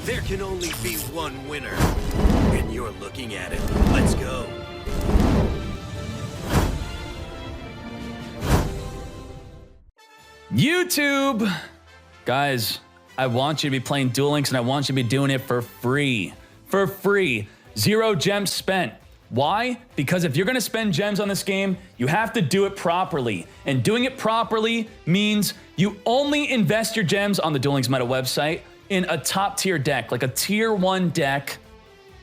There can only be one winner, and you're looking at it. Let's go. YouTube! Guys, I want you to be playing Duel Links, and I want you to be doing it for free. For free. 0 gems spent. Why? Because if you're going to spend gems on this game, you have to do it properly. And doing it properly means you only invest your gems on the Duel Links Meta website in a top tier deck, like a tier 1 deck,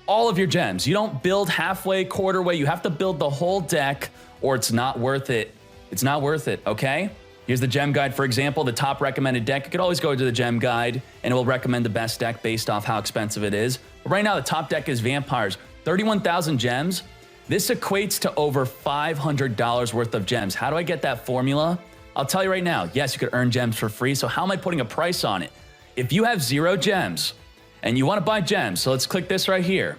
all of your gems. You don't build halfway, quarter way. You have to build the whole deck or it's not worth it. It's not worth it, okay? Here's the gem guide, for example, the top recommended deck. You could always go to the gem guide and it will recommend the best deck based off how expensive it is. But right now, the top deck is Vampires. 31,000 gems. This equates to over $500 worth of gems. How do I get that formula? I'll tell you right now. Yes, you could earn gems for free. So how am I putting a price on it? If you have 0 gems and you want to buy gems, so let's click this right here.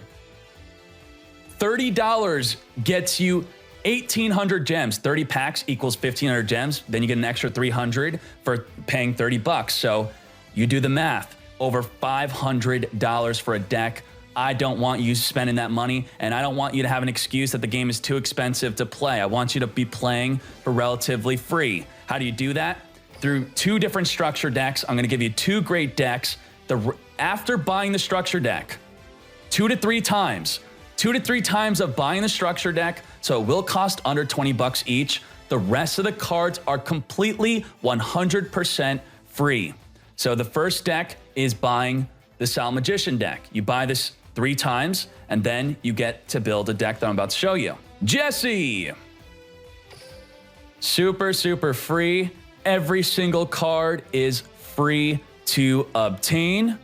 $30 gets you 1,800 gems. 30 packs equals 1,500 gems. Then you get an extra 300 for paying 30 bucks. So you do the math. Over $500 for a deck. I don't want you spending that money, and I don't want you to have an excuse that the game is too expensive to play. I want you to be playing for relatively free. How do you do that? Through 2 different structure decks. I'm going to give you 2 great decks. After buying the structure deck, 2 to 3 times of buying the structure deck, so it will cost under 20 bucks each. The rest of the cards are completely 100% free. So the first deck is buying the Silent Magician deck. You buy this 3 times, and then you get to build a deck that I'm about to show you. Jesse! Super, super free. Every single card is free to obtain.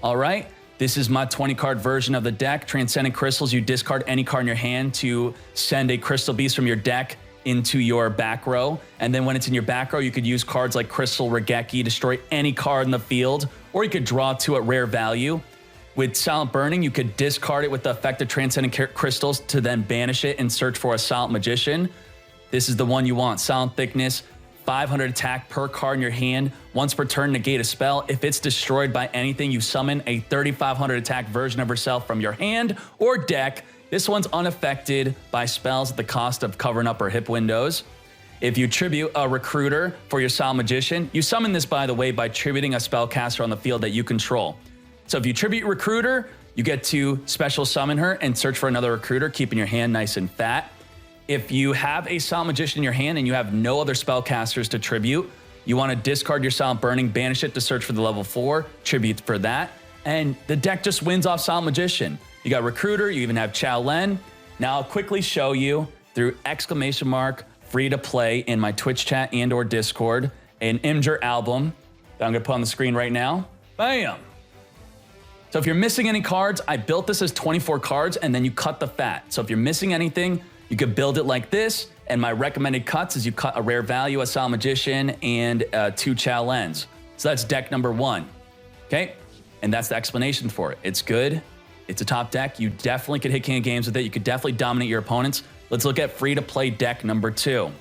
All right. This is my 20 card version of the deck. Transcendent Crystals, you discard any card in your hand to send a Crystal Beast from your deck into your back row. And then when it's in your back row, you could use cards like Crystal Regeki, destroy any card in the field, or you could draw 2 at rare value. With Silent Burning, you could discard it with the effect of Transcendent Crystals to then banish it and search for a Silent Magician. This is the one you want. Silent Thickness, 500 attack per card in your hand. Once per turn, negate a spell. If it's destroyed by anything, you summon a 3,500 attack version of yourself from your hand or deck. This one's unaffected by spells at the cost of covering up or hip windows. If you tribute a Recruiter for your Silent Magician, you summon this, by the way, by tributing a spellcaster on the field that you control. So if you tribute Recruiter, you get to special summon her and search for another Recruiter, keeping your hand nice and fat. If you have a Silent Magician in your hand and you have no other spellcasters to tribute, you want to discard your Silent Burning, banish it to search for the level 4, tribute for that, and the deck just wins off Silent Magician. You got Recruiter, you even have Chao Len. Now I'll quickly show you through ! free to play in my Twitch chat and or Discord, an Imgur album that I'm gonna put on the screen right now. Bam! So if you're missing any cards, I built this as 24 cards and then you cut the fat. So if you're missing anything, you could build it like this, and my recommended cuts is you cut a rare value, a Silent Magician, and 2 Chao Lens. So that's deck number 1, okay? And that's the explanation for it. It's good, it's a top deck. You definitely could hit king of games with it. You could definitely dominate your opponents. Let's look at free-to-play deck number 2.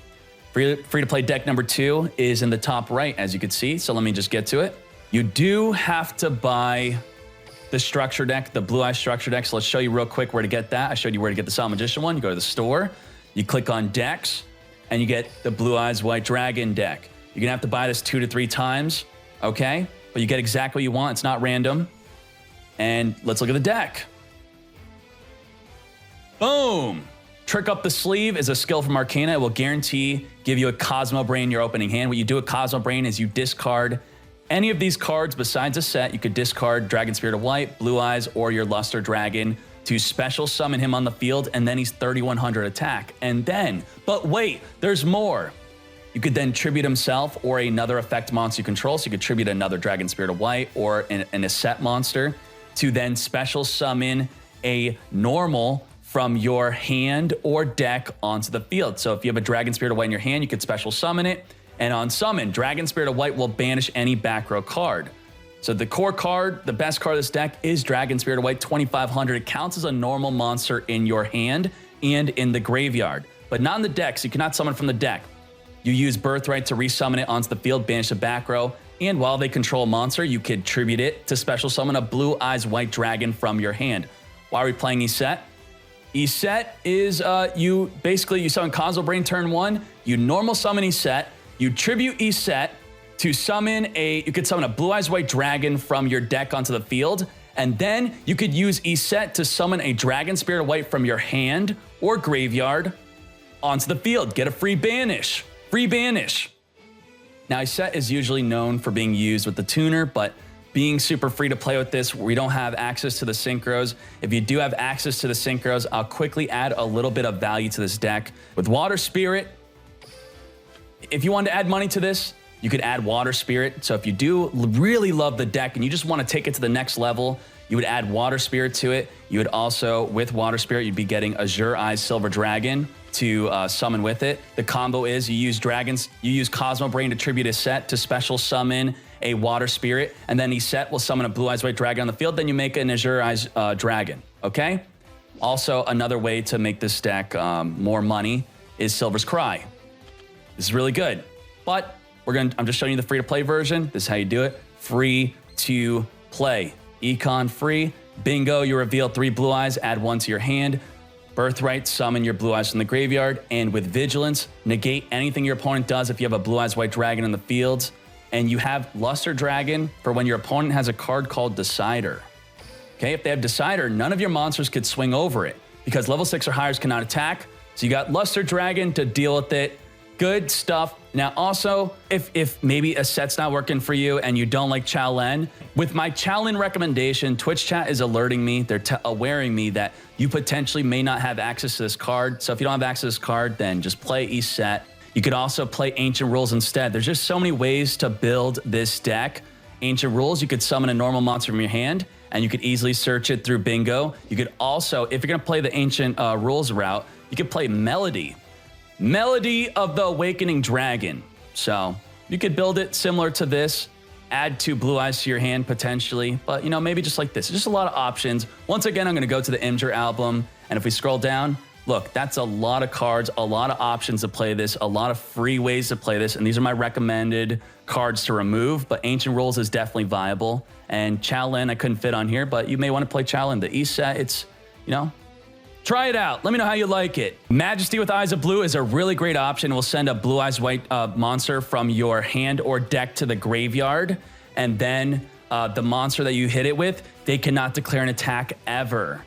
Free-to-play deck number 2 is in the top right, as you can see, so let me just get to it. You do have to buy the structure deck, the Blue Eyes structure deck. So let's show you real quick where to get that. I showed you where to get the Silent Magician one. You go to the store, you click on decks, and you get the Blue Eyes White Dragon deck. You're gonna have to buy this 2 to 3 times, okay? But you get exactly what you want. It's not random. And let's look at the deck. Boom! Trick Up the Sleeve is a skill from Arcana. It will guarantee give you a Cosmo Brain in your opening hand. What you do with Cosmo Brain is you discard any of these cards besides a set. You could discard Dragon Spirit of White, Blue Eyes, or your Luster Dragon to special summon him on the field, and then he's 3,100 attack. And then, but wait, there's more. You could then tribute himself or another effect monster you control. So you could tribute another Dragon Spirit of White or an Asset monster to then special summon a normal from your hand or deck onto the field. So if you have a Dragon Spirit of White in your hand, you could special summon it. And on summon, Dragon Spirit of White will banish any back row card. So the core card, the best card of this deck is Dragon Spirit of White, 2,500. It counts as a normal monster in your hand and in the graveyard, but not in the deck, so you cannot summon from the deck. You use Birthright to resummon it onto the field, banish the back row. And while they control a monster, you could tribute it to special summon a Blue Eyes White Dragon from your hand. Why are we playing Iset? Iset is, you summon Cosmo Brain turn 1, you normal summon Iset, you tribute Iset to summon you could summon a Blue Eyes White Dragon from your deck onto the field, and then you could use Iset to summon a Dragon Spirit White from your hand or graveyard onto the field. Get a free banish. Free banish. Now, Iset is usually known for being used with the tuner, but being super free to play with this, we don't have access to the synchros. If you do have access to the synchros, I'll quickly add a little bit of value to this deck. With Water Spirit, if you want to add money to this, you could add Water Spirit. So if you do really love the deck and you just want to take it to the next level, you would add Water Spirit to it. You would also, with Water Spirit, you'd be getting Azure Eyes Silver Dragon to summon with it. The combo is you use Cosmo Brain to tribute a set to special summon a Water Spirit, and then Iset will summon a Blue Eyes White Dragon on the field, then you make an Azure Eyes Dragon, okay? Also, another way to make this deck more money is Silver's Cry. This is really good, but I'm just showing you the free-to-play version. This is how you do it. Free to play. Econ free. Bingo, you reveal 3 Blue Eyes, add 1 to your hand. Birthright, summon your Blue Eyes from the graveyard. And with Vigilance, negate anything your opponent does if you have a Blue Eyes White Dragon in the field. And you have Luster Dragon for when your opponent has a card called Decider. Okay, if they have Decider, none of your monsters could swing over it because level 6 or higher cannot attack. So you got Luster Dragon to deal with it. Good stuff. Now also, if maybe a set's not working for you and you don't like Chao-Len, with my Chao-Len recommendation, Twitch chat is alerting me, they're awareing me that you potentially may not have access to this card. So if you don't have access to this card, then just play Iset. You could also play Ancient Rules instead. There's just so many ways to build this deck. Ancient Rules, you could summon a normal monster from your hand and you could easily search it through Bingo. You could also, if you're gonna play the Ancient Rules route, you could play Melody. Melody of the Awakening Dragon. So you could build it similar to this, add 2 Blue Eyes to your hand potentially, but you know, maybe just like this. Just a lot of options. Once again, I'm gonna go to the Imgur album, and if we scroll down, look, that's a lot of cards, a lot of options to play this, a lot of free ways to play this, and these are my recommended cards to remove, but Ancient Rules is definitely viable. And Chao-Len, I couldn't fit on here, but you may want to play Chao-Len. The Iset, it's, you know, try it out. Let me know how you like it. Majesty with Eyes of Blue is a really great option. We'll send a Blue Eyes White monster from your hand or deck to the graveyard, and then the monster that you hit it with, they cannot declare an attack ever.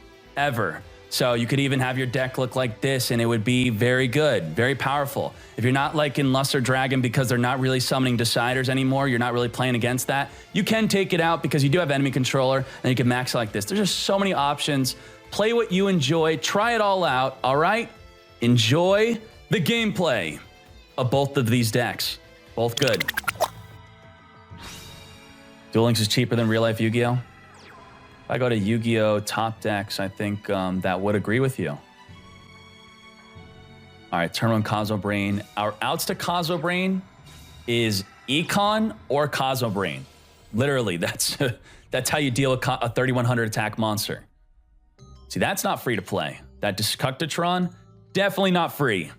So you could even have your deck look like this, and it would be very good, very powerful. If you're not liking Luster Dragon because they're not really summoning Deciders anymore, you're not really playing against that, you can take it out because you do have enemy controller, and you can max it like this. There's just so many options. Play what you enjoy. Try it all out, all right? Enjoy the gameplay of both of these decks. Both good. Duel Links is cheaper than real-life Yu-Gi-Oh! If I go to Yu-Gi-Oh! Top decks, I think that would agree with you. All right, turn 1 Cosmo Brain. Our outs to Cosmo Brain is Econ or Cosmo Brain. Literally, that's how you deal with a 3100 attack monster. See, that's not free to play. That Destructitron, definitely not free.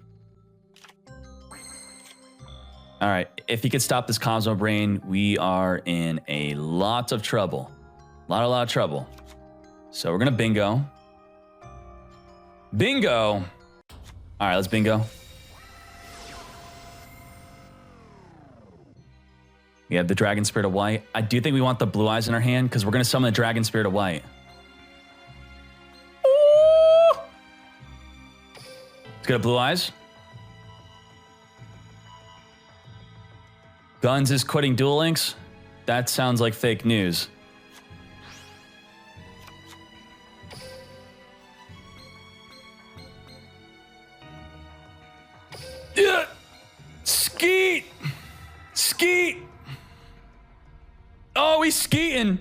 All right, if you could stop this Cosmo Brain, we are in a lot of trouble. A lot of trouble. So we're gonna bingo. Bingo! All right, let's bingo. We have the Dragon Spirit of White. I do think we want the Blue Eyes in our hand because we're gonna summon the Dragon Spirit of White. Let's get a Blue Eyes. Guns is quitting Duel Links. That sounds like fake news. Yeah. Skeet! Skeet! Oh, he's skeeting.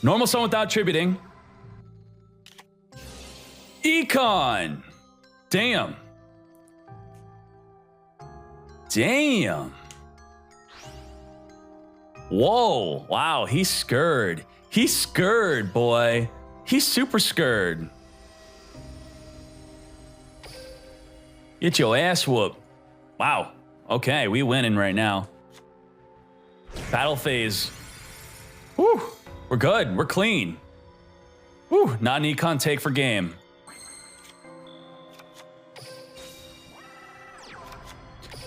Normal summon without tributing. Econ! Damn. Damn. Whoa. Wow, he's scared. He's scared, boy. He's super scared. Get your ass whooped. Wow. Okay, we winning right now. Battle phase. Whew. We're good. We're clean. Whew. Not an econ take for game.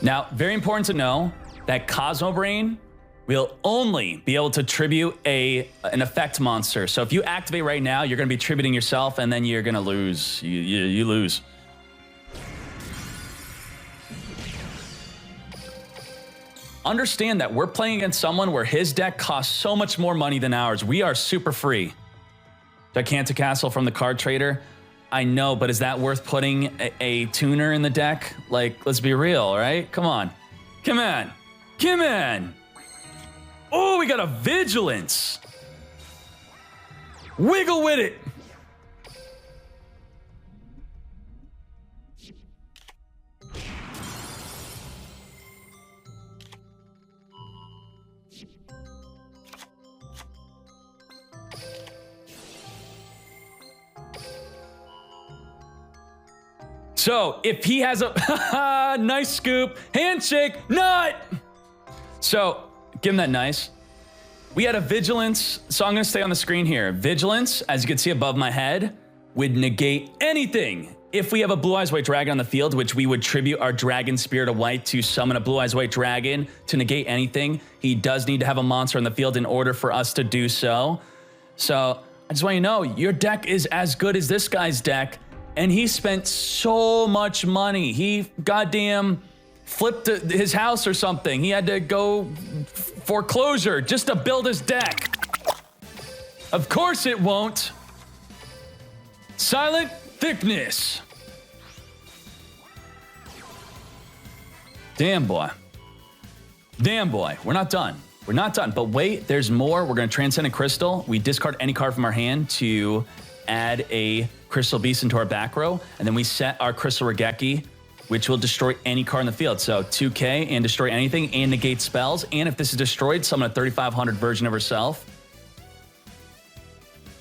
Now, very important to know that Cosmo Brain will only be able to tribute an effect monster. So if you activate right now, you're going to be tributing yourself, and then you're going to lose. You lose. Understand that we're playing against someone where his deck costs so much more money than ours. We are super free. Gigantic Castle from the card trader. I know, but is that worth putting a tuner in the deck? Like, let's be real, right? Come on. Come on. Come on. Oh, we got a Vigilance. Wiggle with it. So if he has a nice scoop, handshake, nut. So give him that nice. We had a Vigilance, so I'm gonna stay on the screen here. Vigilance, as you can see above my head, would negate anything. If we have a Blue Eyes White Dragon on the field, which we would tribute our Dragon Spirit of White to summon a Blue Eyes White Dragon to negate anything, he does need to have a monster on the field in order for us to do so. So I just want you to know, your deck is as good as this guy's deck, and he spent so much money. He goddamn flipped his house or something. He had to go foreclosure just to build his deck. Of course it won't. Silent Thickness. Damn, boy. Damn, boy. We're not done. We're not done. But wait, there's more. We're going to Transcendent Crystal. We discard any card from our hand to add a Crystal Beast into our back row, and then we set our Crystal Regeki, which will destroy any card in the field. So 2K and destroy anything and negate spells. And if this is destroyed, summon a 3500 version of herself.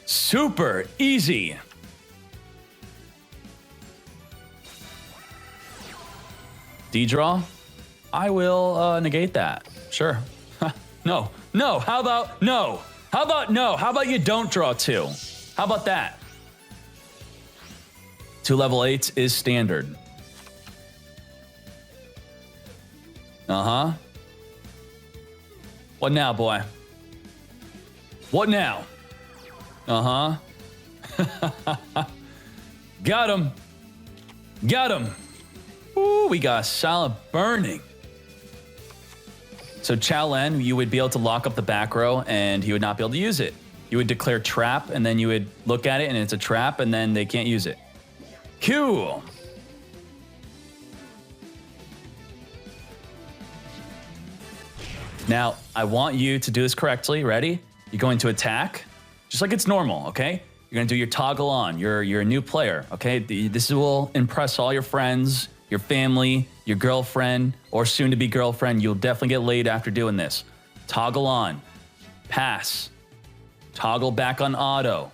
Super easy. D-draw? I will negate that. Sure. No. No. How about no? How about no? How about you don't draw two? How about that? 2 level 8s is standard. Uh-huh. What now, boy? What now? Uh-huh. Got him. Got him. Ooh, we got a solid burning. So Chao Len, you would be able to lock up the back row, and he would not be able to use it. You would declare trap, and then you would look at it, and it's a trap, and then they can't use it. Cool. Now, I want you to do this correctly. Ready? You're going to attack, just like it's normal, okay? You're going to do your toggle on. You're a new player, okay? This will impress all your friends, your family, your girlfriend, or soon-to-be girlfriend. You'll definitely get laid after doing this. Toggle on. Pass. Toggle back on auto.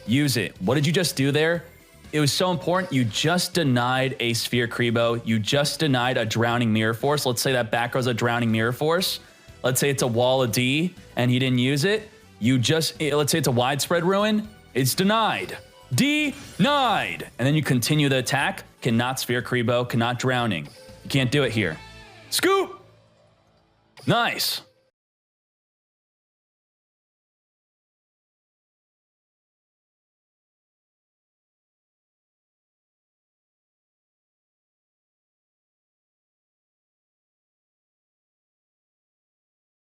Use it. What did you just do there? It was so important. You just denied a Sphere Kribo. You just denied a Drowning Mirror Force. Let's say that back row's a Drowning Mirror Force. Let's say it's a Wall of D and he didn't use it. Let's say it's a Widespread Ruin. It's denied. Denied. And then you continue the attack. Cannot Sphere Kribo, cannot Drowning. You can't do it here. Scoop! Nice.